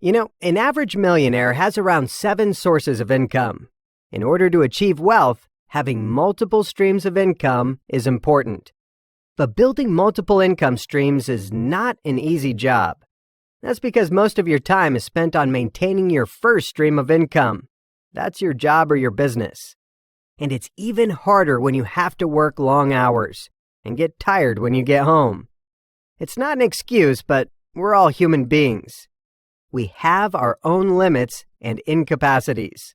An average millionaire has around 7 sources of income. In order to achieve wealth, having multiple streams of income is important. But building multiple income streams is not an easy job. That's because most of your time is spent on maintaining your first stream of income. That's your job or your business. And it's even harder when you have to work long hours and get tired when you get home. It's not an excuse, but we're all human beings. We have our own limits and incapacities.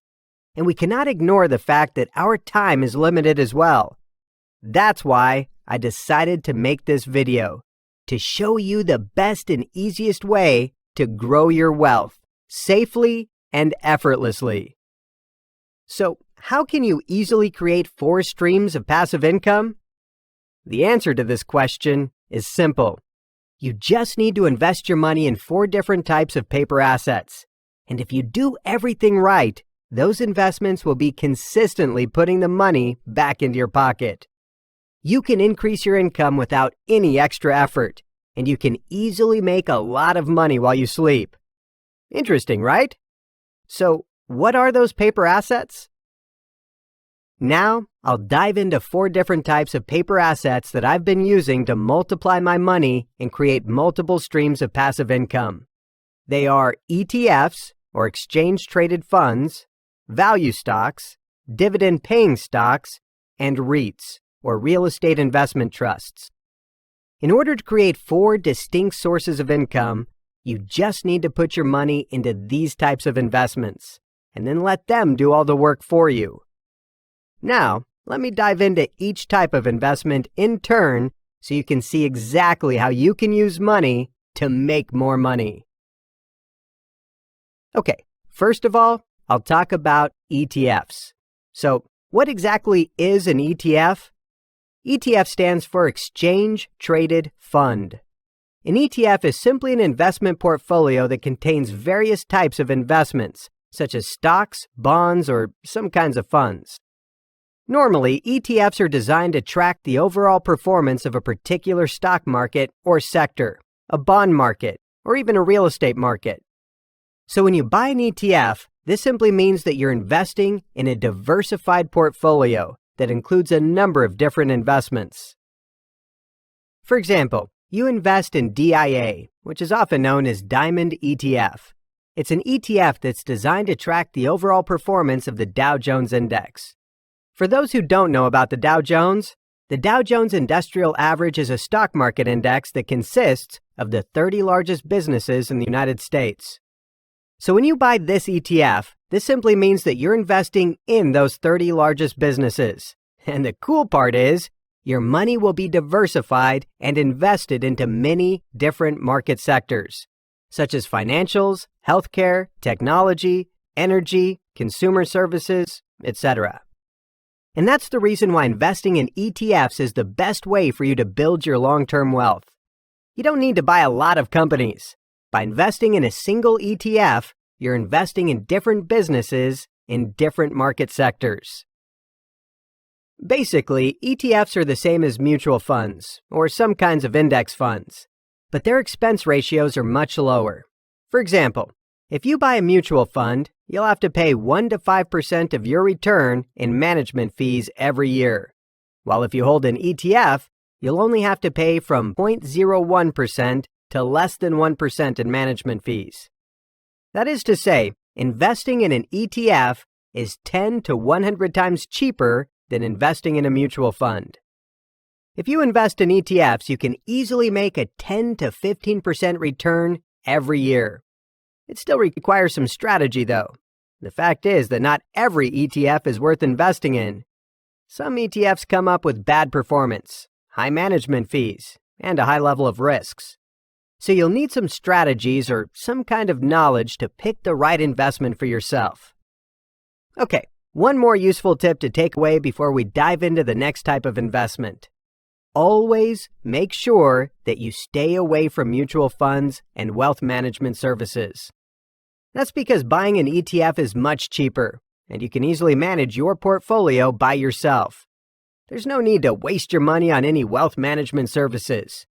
And we cannot ignore the fact that our time is limited as well. That's why I decided to make this video, to show you the best and easiest way to grow your wealth safely and effortlessly. So, how can you easily create 4 streams of passive income? The answer to this question is simple. You just need to invest your money in 4 different types of paper assets. And if you do everything right, those investments will be consistently putting the money back into your pocket. You can increase your income without any extra effort, and you can easily make a lot of money while you sleep. Interesting, right? So, what are those paper assets? Now, I'll dive into 4 different types of paper assets that I've been using to multiply my money and create multiple streams of passive income. They are ETFs, or exchange-traded funds, value stocks, dividend-paying stocks, and REITs, or real estate investment trusts. In order to create 4 distinct sources of income, you just need to put your money into these types of investments, and then let them do all the work for you. Now, let me dive into each type of investment in turn so you can see exactly how you can use money to make more money. Okay, first of all, I'll talk about ETFs. So, what exactly is an ETF? ETF stands for Exchange Traded Fund. An ETF is simply an investment portfolio that contains various types of investments, such as stocks, bonds, or some kinds of funds. Normally, ETFs are designed to track the overall performance of a particular stock market or sector, a bond market, or even a real estate market. So when you buy an ETF, this simply means that you're investing in a diversified portfolio that includes a number of different investments. For example, you invest in DIA, which is often known as Diamond ETF. It's an ETF that's designed to track the overall performance of the Dow Jones Index. For those who don't know about the Dow Jones Industrial Average is a stock market index that consists of the 30 largest businesses in the United States. So when you buy this ETF, this simply means that you're investing in those 30 largest businesses. And the cool part is, your money will be diversified and invested into many different market sectors, such as financials, healthcare, technology, energy, consumer services, etc. And that's the reason why investing in ETFs is the best way for you to build your long-term wealth. You don't need to buy a lot of companies. By investing in a single ETF, you're investing in different businesses in different market sectors. Basically, ETFs are the same as mutual funds, or some kinds of index funds, but their expense ratios are much lower. For example, if you buy a mutual fund, you'll have to pay 1 to 5% of your return in management fees every year, while if you hold an ETF, you'll only have to pay from 0.01% to less than 1% in management fees. That is to say, investing in an ETF is 10 to 100 times cheaper than investing in a mutual fund. If you invest in ETFs, you can easily make a 10 to 15% return every year. It still requires some strategy, though. The fact is that not every ETF is worth investing in. Some ETFs come up with bad performance, high management fees, and a high level of risks. So you'll need some strategies or some kind of knowledge to pick the right investment for yourself. Okay, one more useful tip to take away before we dive into the next type of investment. Always make sure that you stay away from mutual funds and wealth management services. That's because buying an ETF is much cheaper, and you can easily manage your portfolio by yourself. There's no need to waste your money on any wealth management services.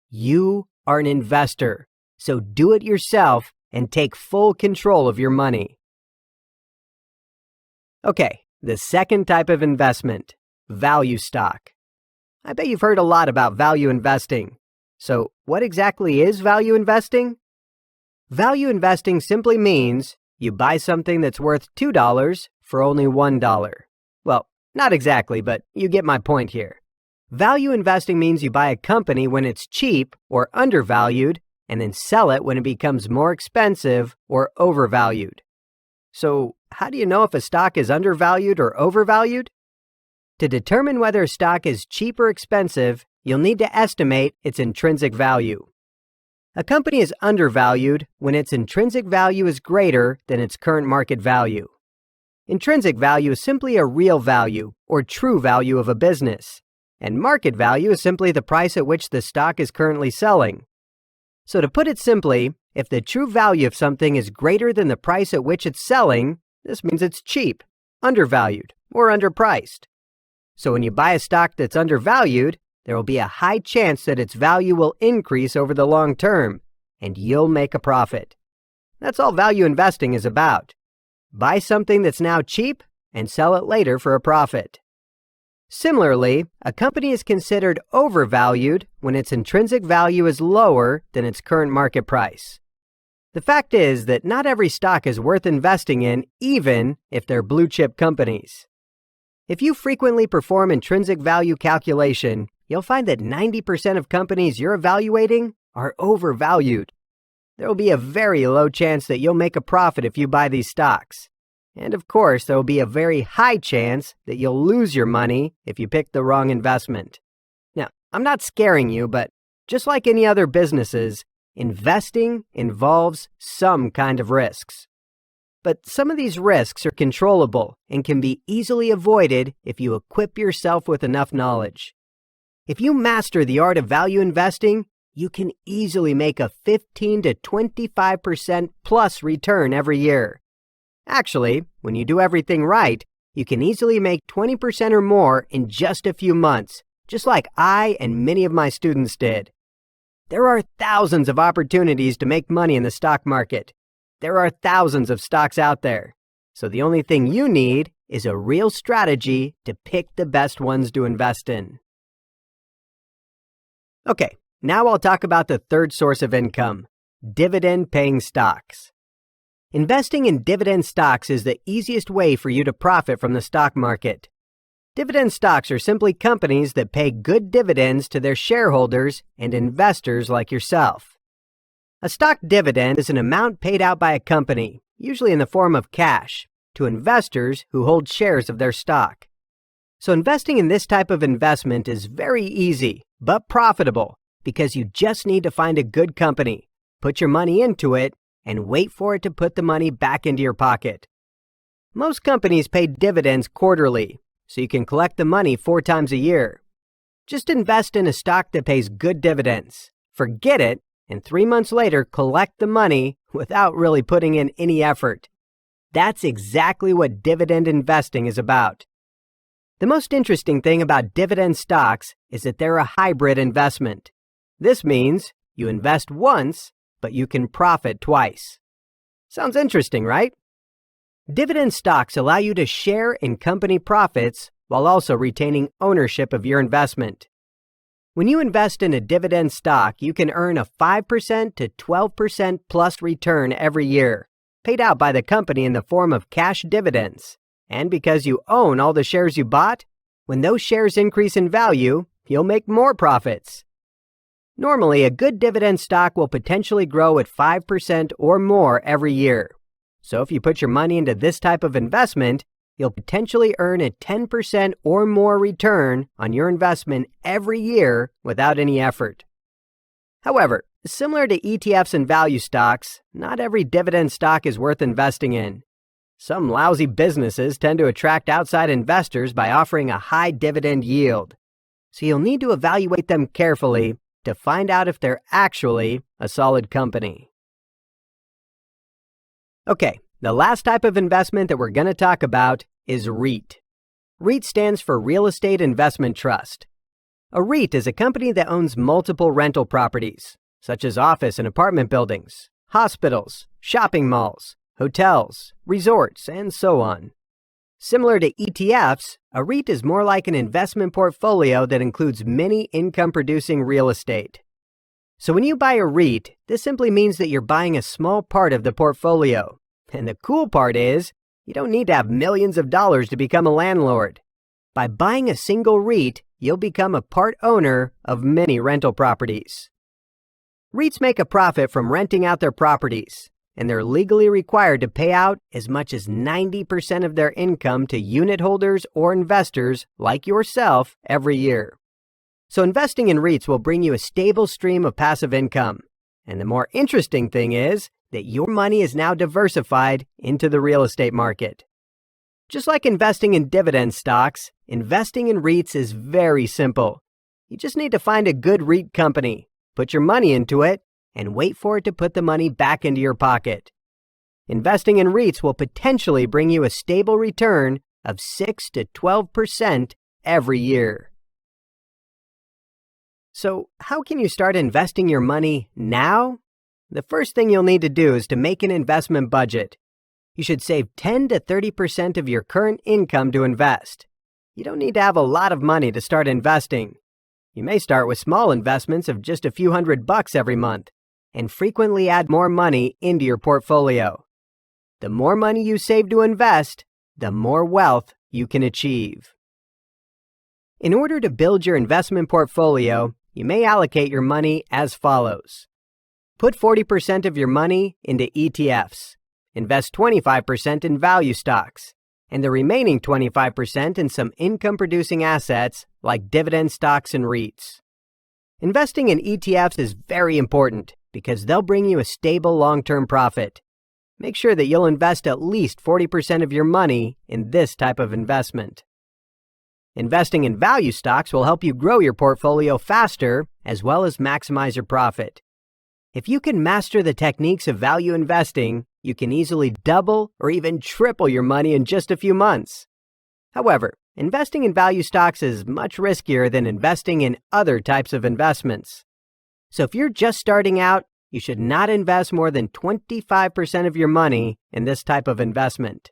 You are an investor, so do it yourself and take full control of your money. Okay, the second type of investment, value stock. I bet you've heard a lot about value investing. So, what exactly is value investing? Value investing simply means you buy something that's worth $2 for only $1. Well, not exactly, but you get my point here. Value investing means you buy a company when it's cheap or undervalued and then sell it when it becomes more expensive or overvalued. So, how do you know if a stock is undervalued or overvalued? To determine whether a stock is cheap or expensive, you'll need to estimate its intrinsic value. A company is undervalued when its intrinsic value is greater than its current market value. Intrinsic value is simply a real value or true value of a business, and market value is simply the price at which the stock is currently selling. So to put it simply, if the true value of something is greater than the price at which it's selling, this means it's cheap, undervalued, or underpriced. So when you buy a stock that's undervalued, there will be a high chance that its value will increase over the long term, and you'll make a profit. That's all value investing is about. Buy something that's now cheap and sell it later for a profit. Similarly, a company is considered overvalued when its intrinsic value is lower than its current market price. The fact is that not every stock is worth investing in, even if they're blue-chip companies. If you frequently perform intrinsic value calculation, you'll find that 90% of companies you're evaluating are overvalued. There will be a very low chance that you'll make a profit if you buy these stocks. And of course, there will be a very high chance that you'll lose your money if you pick the wrong investment. Now, I'm not scaring you, but just like any other businesses, investing involves some kind of risks. But some of these risks are controllable and can be easily avoided if you equip yourself with enough knowledge. If you master the art of value investing, you can easily make a 15 to 25% plus return every year. Actually, when you do everything right, you can easily make 20% or more in just a few months, just like I and many of my students did. There are thousands of opportunities to make money in the stock market. There are thousands of stocks out there. So the only thing you need is a real strategy to pick the best ones to invest in. Okay, now I'll talk about the third source of income, dividend-paying stocks. Investing in dividend stocks is the easiest way for you to profit from the stock market. Dividend stocks are simply companies that pay good dividends to their shareholders and investors like yourself. A stock dividend is an amount paid out by a company, usually in the form of cash, to investors who hold shares of their stock. So investing in this type of investment is very easy, but profitable, because you just need to find a good company, put your money into it, and wait for it to put the money back into your pocket. Most companies pay dividends quarterly, so you can collect the money 4 times a year. Just invest in a stock that pays good dividends. Forget it, and 3 months later, collect the money without really putting in any effort. That's exactly what dividend investing is about. The most interesting thing about dividend stocks is that they're a hybrid investment. This means you invest once, but you can profit twice. Sounds interesting, right? Dividend stocks allow you to share in company profits while also retaining ownership of your investment. When you invest in a dividend stock, you can earn a 5% to 12% plus return every year, paid out by the company in the form of cash dividends. And because you own all the shares you bought, when those shares increase in value, you'll make more profits. Normally, a good dividend stock will potentially grow at 5% or more every year. So if you put your money into this type of investment, you'll potentially earn a 10% or more return on your investment every year without any effort. However, similar to ETFs and value stocks, not every dividend stock is worth investing in. Some lousy businesses tend to attract outside investors by offering a high dividend yield. So you'll need to evaluate them carefully to find out if they're actually a solid company. Okay, the last type of investment that we're going to talk about is REIT. REIT stands for Real Estate Investment Trust. A REIT is a company that owns multiple rental properties, such as office and apartment buildings, hospitals, shopping malls, hotels, resorts, and so on. Similar to ETFs, a REIT is more like an investment portfolio that includes many income-producing real estate. So when you buy a REIT, this simply means that you're buying a small part of the portfolio. And the cool part is, you don't need to have millions of dollars to become a landlord. By buying a single REIT, you'll become a part owner of many rental properties. REITs make a profit from renting out their properties, and they're legally required to pay out as much as 90% of their income to unit holders or investors like yourself every year. So investing in REITs will bring you a stable stream of passive income. And the more interesting thing is that your money is now diversified into the real estate market. Just like investing in dividend stocks, investing in REITs is very simple. You just need to find a good REIT company, put your money into it, and wait for it to put the money back into your pocket. Investing in REITs will potentially bring you a stable return of 6 to 12% every year. So, how can you start investing your money now? The first thing you'll need to do is to make an investment budget. You should save 10 to 30% of your current income to invest. You don't need to have a lot of money to start investing. You may start with small investments of just a few $100 every month and frequently add more money into your portfolio. The more money you save to invest, the more wealth you can achieve. In order to build your investment portfolio, you may allocate your money as follows. Put 40% of your money into ETFs. Invest 25% in value stocks, and the remaining 25% in some income-producing assets like dividend stocks and REITs. Investing in ETFs is very important because they'll bring you a stable long-term profit. Make sure that you'll invest at least 40% of your money in this type of investment. Investing in value stocks will help you grow your portfolio faster as well as maximize your profit. If you can master the techniques of value investing, you can easily double or even triple your money in just a few months. However, investing in value stocks is much riskier than investing in other types of investments. So if you're just starting out, you should not invest more than 25% of your money in this type of investment.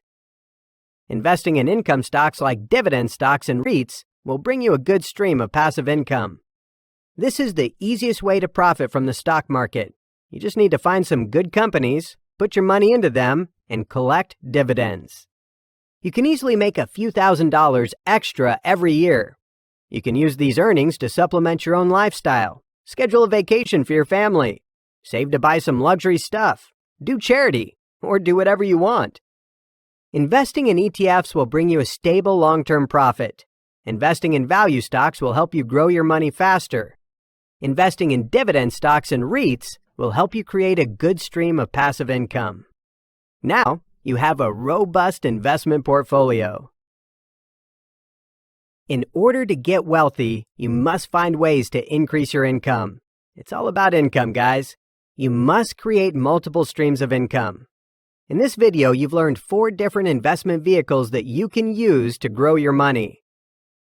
Investing in income stocks like dividend stocks and REITs will bring you a good stream of passive income. This is the easiest way to profit from the stock market. You just need to find some good companies, put your money into them, and collect dividends. You can easily make a few $1,000s extra every year. You can use these earnings to supplement your own lifestyle, schedule a vacation for your family, save to buy some luxury stuff, do charity, or do whatever you want. Investing in ETFs will bring you a stable long-term profit. Investing in value stocks will help you grow your money faster. Investing in dividend stocks and REITs will help you create a good stream of passive income. Now, you have a robust investment portfolio. In order to get wealthy, you must find ways to increase your income. It's all about income, guys. You must create multiple streams of income. In this video, you've learned 4 different investment vehicles that you can use to grow your money.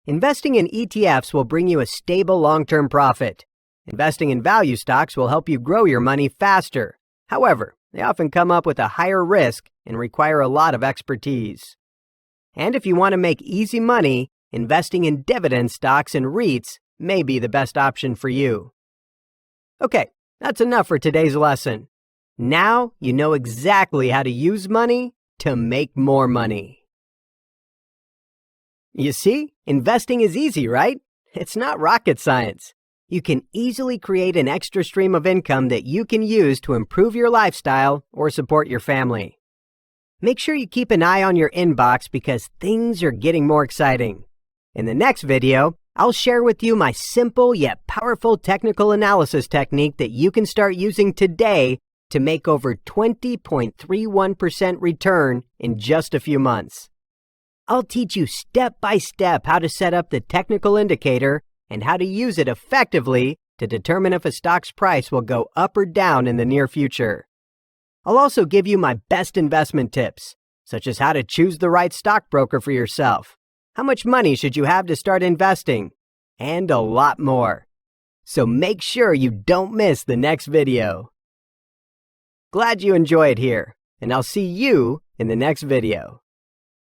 Investing in ETFs will bring you a stable long-term profit. Investing in value stocks will help you grow your money faster. However, they often come up with a higher risk and require a lot of expertise. And if you want to make easy money, investing in dividend stocks and REITs may be the best option for you. Okay, that's enough for today's lesson. Now you know exactly how to use money to make more money. You see, investing is easy, right? It's not rocket science. You can easily create an extra stream of income that you can use to improve your lifestyle or support your family. Make sure you keep an eye on your inbox because things are getting more exciting. In the next video, I'll share with you my simple yet powerful technical analysis technique that you can start using today to make over 20.31% return in just a few months. I'll teach you step by step how to set up the technical indicator and how to use it effectively to determine if a stock's price will go up or down in the near future. I'll also give you my best investment tips, such as how to choose the right stockbroker for yourself, how much money should you have to start investing, and a lot more. So make sure you don't miss the next video. Glad you enjoy it here, and I'll see you in the next video.